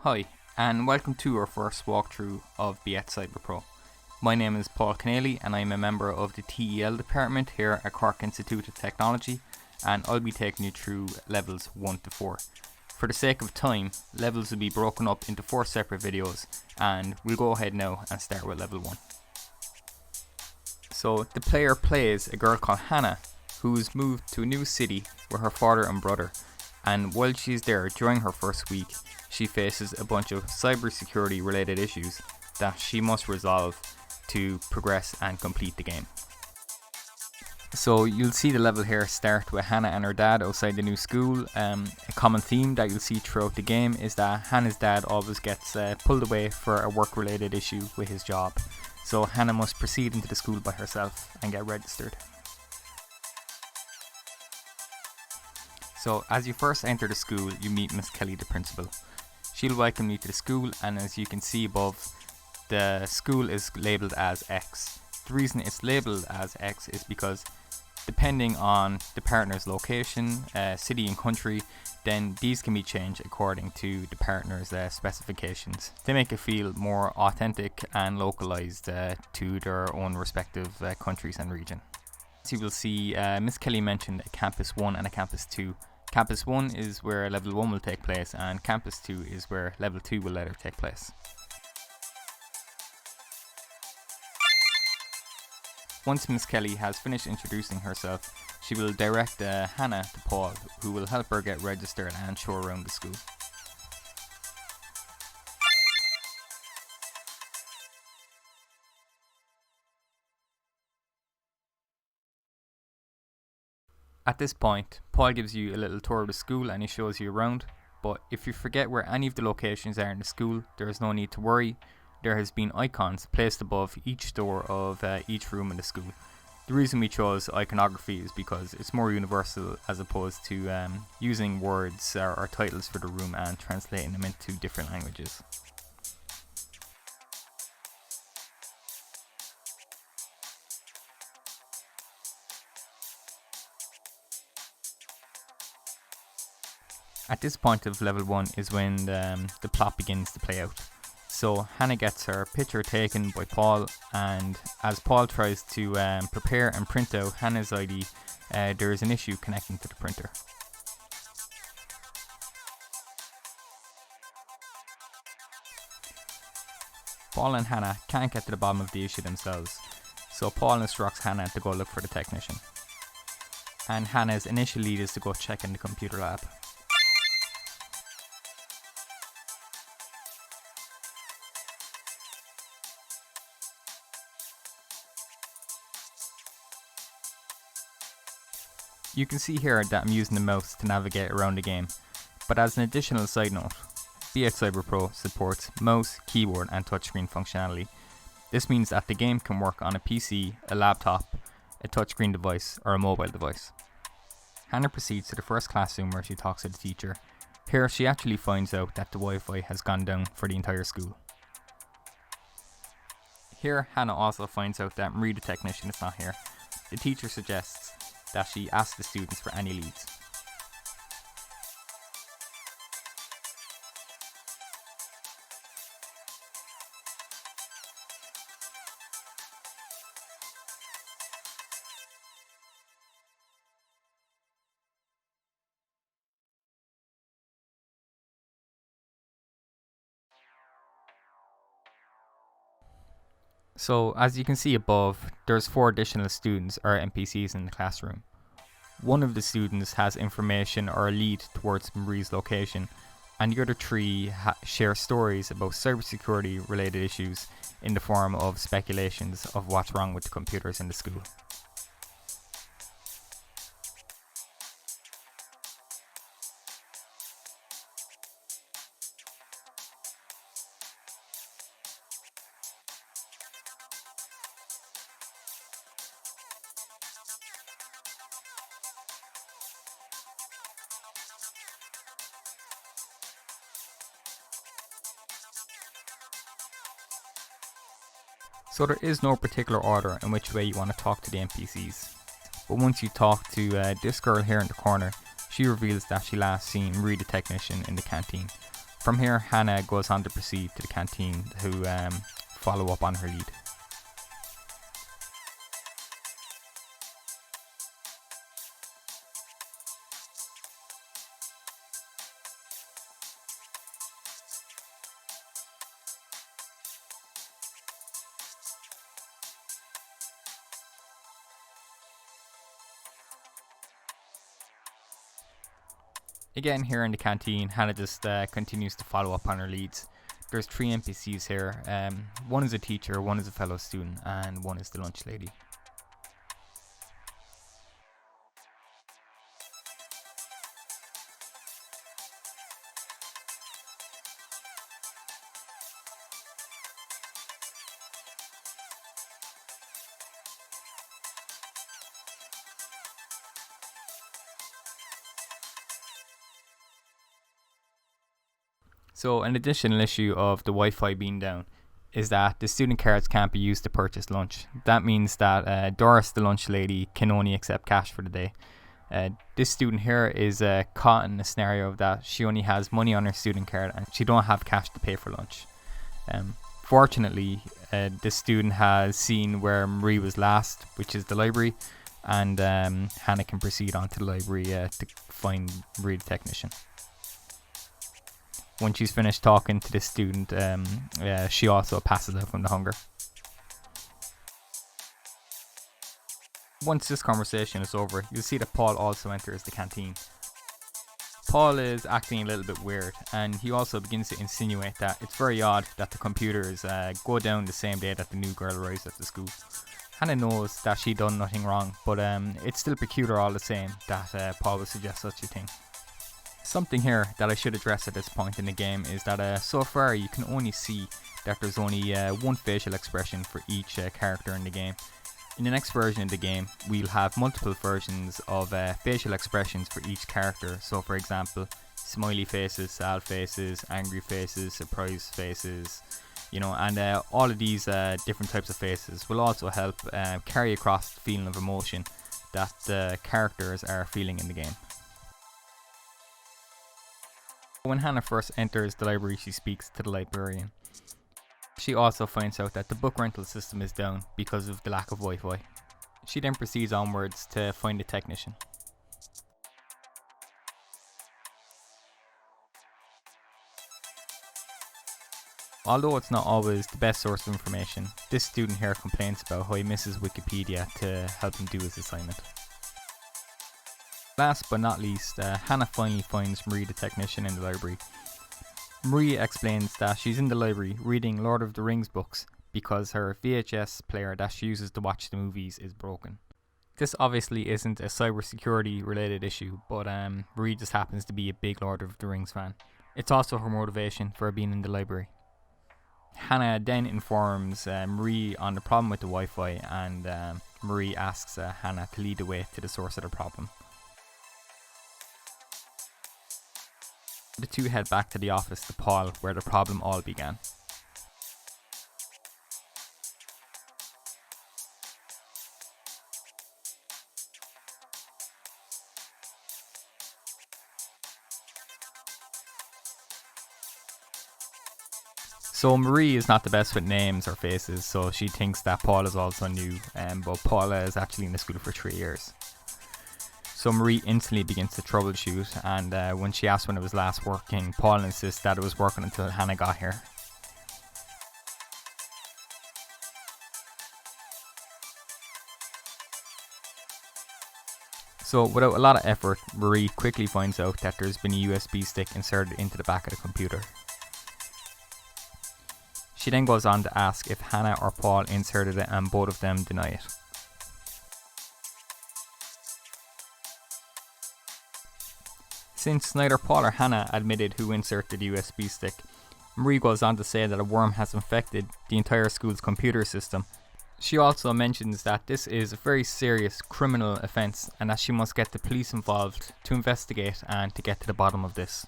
Hi, and welcome to our first walkthrough of Be at CyberPro. My name is Paul Keneally and I'm a member of the TEL department here at Cork Institute of Technology, and I'll be taking you through levels 1 to 4. For the sake of time, levels will be broken up into 4 separate videos, and we'll go ahead now and start with level 1. So the player plays a girl called Hannah, who's moved to a new city with her father and brother, and while she's there during her first week, she faces a bunch of cybersecurity related issues that she must resolve to progress and complete the game. So you'll see the level here start with Hannah and her dad outside the new school. A common theme that you'll see throughout the game is that Hannah's dad always gets pulled away for a work related issue with his job. So Hannah must proceed into the school by herself and get registered. So as you first enter the school, you meet Miss Kelly, the principal. She'll welcome you to the school, and as you can see above, the school is labelled as X. The reason it's labelled as X is because depending on the partner's location, city and country, then these can be changed according to the partner's specifications. They make it feel more authentic and localised to their own respective countries and region. As you will see, Miss Kelly mentioned a Campus 1 and a Campus 2. Campus 1 is where level 1 will take place, and Campus 2 is where level 2 will later take place. Once Miss Kelly has finished introducing herself, she will direct Hannah to Paul, who will help her get registered and show around the school. At this point, Paul gives you a little tour of the school and he shows you around, but if you forget where any of the locations are in the school, there is no need to worry. There has been icons placed above each door of each room in the school. The reason we chose iconography is because it's more universal as opposed to using words or titles for the room and translating them into different languages. At this point of level 1 is when the plot begins to play out. So Hannah gets her picture taken by Paul, and as Paul tries to prepare and print out Hannah's ID, there is an issue connecting to the printer. Paul and Hannah can't get to the bottom of the issue themselves, so Paul instructs Hannah to go look for the technician. And Hannah's initial lead is to go check in the computer lab. You can see here that I'm using the mouse to navigate around the game, but as an additional side note, Be at CyberPro supports mouse, keyboard and touchscreen functionality. This means that the game can work on a PC, a laptop, a touchscreen device or a mobile device. Hannah proceeds to the first classroom where she talks to the teacher. Here she actually finds out that the Wi-Fi has gone down for the entire school. Here Hannah also finds out that Marie the technician is not here. The teacher suggests that she asks the students for any leads. So as you can see above, there's 4 additional students or NPCs in the classroom. One of the students has information or a lead towards Marie's location, and the other 3 share stories about cybersecurity related issues in the form of speculations of what's wrong with the computers in the school. So there is no particular order in which way you want to talk to the NPCs. But once you talk to this girl here in the corner, she reveals that she last seen Marie the technician in the canteen. From here, Hannah goes on to proceed to the canteen to follow up on her lead. Again, here in the canteen, Hannah just continues to follow up on her leads. There's 3 NPCs here. One is a teacher, one is a fellow student, and one is the lunch lady. So an additional issue of the Wi-Fi being down is that the student cards can't be used to purchase lunch. That means that Doris, the lunch lady, can only accept cash for the day. This student here is caught in a scenario that she only has money on her student card and she don't have cash to pay for lunch. Fortunately, this student has seen where Marie was last, which is the library, and Hannah can proceed on to the library to find Marie the technician. When she's finished talking to this student, she also passes out from the hunger. Once this conversation is over, you'll see that Paul also enters the canteen. Paul is acting a little bit weird, and he also begins to insinuate that it's very odd that the computers go down the same day that the new girl arrives at the school. Hannah knows that she done nothing wrong, but it's still peculiar all the same that Paul would suggest such a thing. Something here that I should address at this point in the game is that so far you can only see that there's only one facial expression for each character in the game. In the next version of the game, we'll have multiple versions of facial expressions for each character. So for example, smiley faces, sad faces, angry faces, surprised faces, and all of these different types of faces will also help carry across the feeling of emotion that the characters are feeling in the game. When Hannah first enters the library, she speaks to the librarian. She also finds out that the book rental system is down because of the lack of Wi-Fi. She then proceeds onwards to find a technician. Although it's not always the best source of information, this student here complains about how he misses Wikipedia to help him do his assignment. Last but not least, Hannah finally finds Marie the technician in the library. Marie explains that she's in the library reading Lord of the Rings books because her VHS player that she uses to watch the movies is broken. This obviously isn't a cybersecurity related issue, but Marie just happens to be a big Lord of the Rings fan. It's also her motivation for being in the library. Hannah then informs Marie on the problem with the Wi-Fi, and Marie asks Hannah to lead the way to the source of the problem. The two head back to the office to Paul, where the problem all began. So Marie is not the best with names or faces, so she thinks that Paul is also new, but Paul is actually in the school for 3 years. So Marie instantly begins to troubleshoot, and when she asks when it was last working, Paul insists that it was working until Hannah got here. So without a lot of effort, Marie quickly finds out that there's been a USB stick inserted into the back of the computer. She then goes on to ask if Hannah or Paul inserted it, and both of them deny it. Since neither Paul or Hannah admitted who inserted the USB stick, Marie goes on to say that a worm has infected the entire school's computer system. She also mentions that this is a very serious criminal offence and that she must get the police involved to investigate and to get to the bottom of this.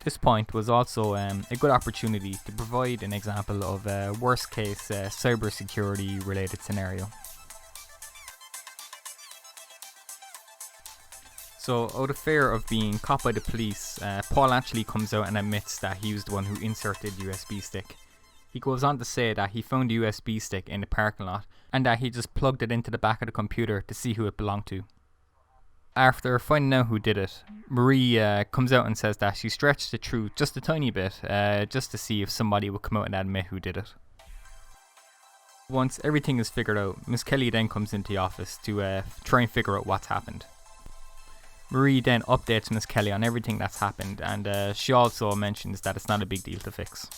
This point was also a good opportunity to provide an example of a worst case cybersecurity related scenario. So out of fear of being caught by the police, Paul actually comes out and admits that he was the one who inserted the USB stick. He goes on to say that he found the USB stick in the parking lot and that he just plugged it into the back of the computer to see who it belonged to. After finding out who did it, Marie comes out and says that she stretched the truth just a tiny bit, just to see if somebody would come out and admit who did it. Once everything is figured out, Miss Kelly then comes into the office to try and figure out what's happened. Marie then updates Miss Kelly on everything that's happened, and she also mentions that it's not a big deal to fix.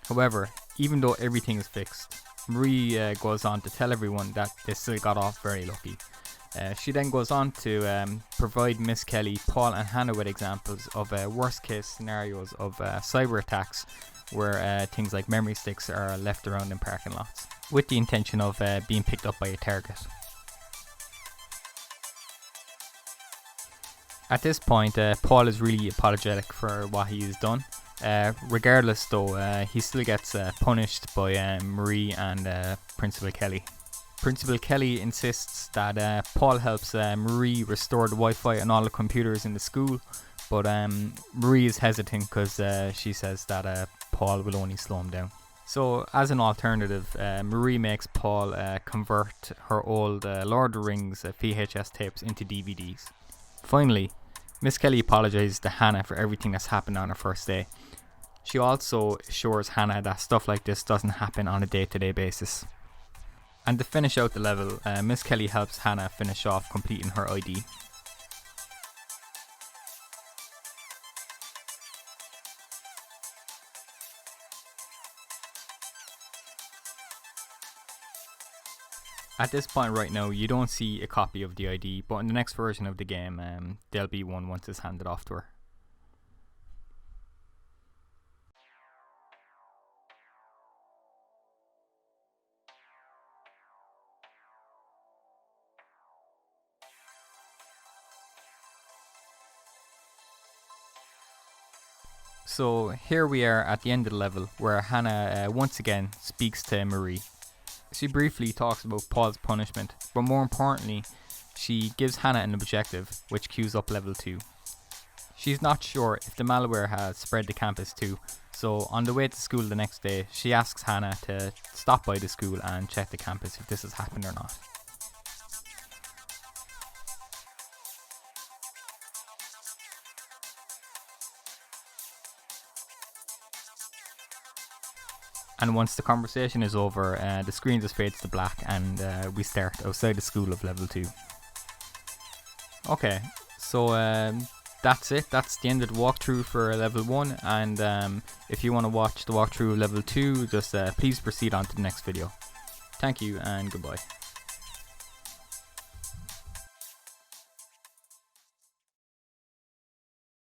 However, even though everything is fixed, Marie goes on to tell everyone that they still got off very lucky. She then goes on to provide Miss Kelly, Paul and Hannah with examples of worst case scenarios of cyber attacks where things like memory sticks are left around in parking lots, with the intention of being picked up by a target. At this point, Paul is really apologetic for what he has done. Regardless though, he still gets punished by Marie and Principal Kelly. Principal Kelly insists that Paul helps Marie restore the Wi-Fi on all the computers in the school, but Marie is hesitant because she says that Paul will only slow him down. So as an alternative, Marie makes Paul convert her old Lord of the Rings VHS tapes into DVDs. Finally, Miss Kelly apologises to Hannah for everything that's happened on her first day. She also assures Hannah that stuff like this doesn't happen on a day-to-day basis. And to finish out the level, Miss Kelly helps Hannah finish off completing her ID. At this point right now, you don't see a copy of the ID, but in the next version of the game, there'll be one once it's handed off to her. So here we are at the end of the level, where Hannah once again speaks to Marie. She briefly talks about Paul's punishment, but more importantly, she gives Hannah an objective, which queues up level 2. She's not sure if the malware has spread to campus too, so on the way to school the next day, she asks Hannah to stop by the school and check the campus if this has happened or not. And once the conversation is over, the screen just fades to black and we start outside the school of level 2. Okay, so that's it. That's the end of the walkthrough for level 1, and if you want to watch the walkthrough of level 2, just please proceed on to the next video. Thank you and goodbye.